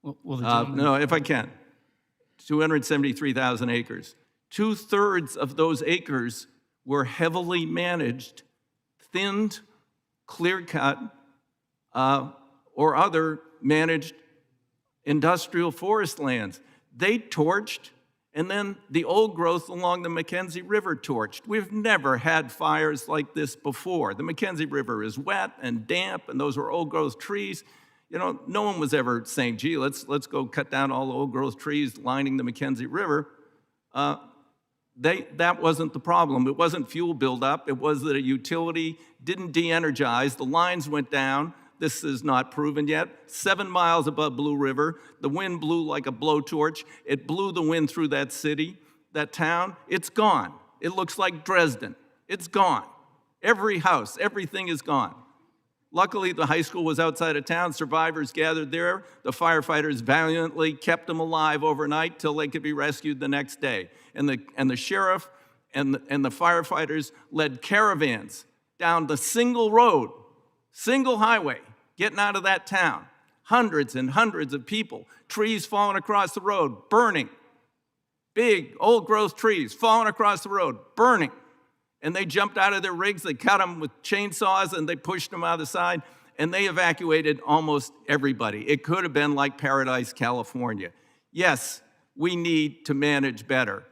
Well, the gentleman... No, if I can. 273,000 acres. 2/3 of those acres were heavily managed, thinned, clear-cut, or other managed industrial forest lands. They torched, and then the old growth along the Mackenzie River torched. We've never had fires like this before. The Mackenzie River is wet and damp, and those were old growth trees. You know, no one was ever saying, gee, let's go cut down all the old growth trees lining the Mackenzie River. That wasn't the problem. It wasn't fuel buildup. It was that a utility didn't de-energize. The lines went down. This is not proven yet. 7 miles above Blue River, the wind blew like a blowtorch. It blew the wind through that city, that town. It's gone. It looks like Dresden. It's gone. Every house, everything is gone. Luckily, the high school was outside of town. Survivors gathered there. The firefighters valiantly kept them alive overnight till they could be rescued the next day. And the sheriff and the firefighters led caravans down the single road, single highway, getting out of that town. Hundreds and hundreds of people, trees falling across the road, burning. Big, old growth trees falling across the road, burning. And they jumped out of their rigs, they cut them with chainsaws, and they pushed them out of the side, and they evacuated almost everybody. It could have been like Paradise, California. Yes, we need to manage better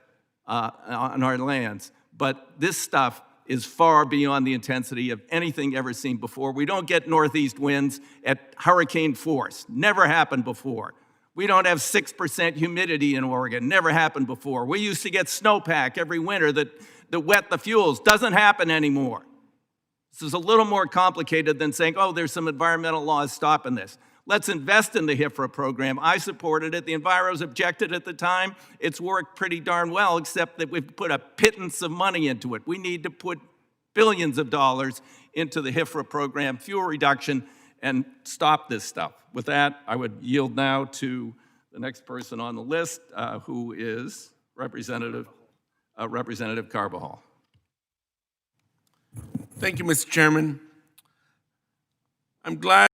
on our lands, but this stuff is far beyond the intensity of anything ever seen before. We don't get northeast winds at hurricane force. Never happened before. We don't have 6% humidity in Oregon. Never happened before. We used to get snowpack every winter that wet the fuels. Doesn't happen anymore. This is a little more complicated than saying, oh, there's some environmental laws stopping this. Let's invest in the HIFRA program. I supported it. The Enviros objected at the time. It's worked pretty darn well, except that we've put a pittance of money into it. We need to put billions of dollars into the HIFRA program, fuel reduction, and stop this stuff. With that, I would yield now to the next person on the list, who is Representative Carbajal. Thank you, Mr. Chairman. I'm glad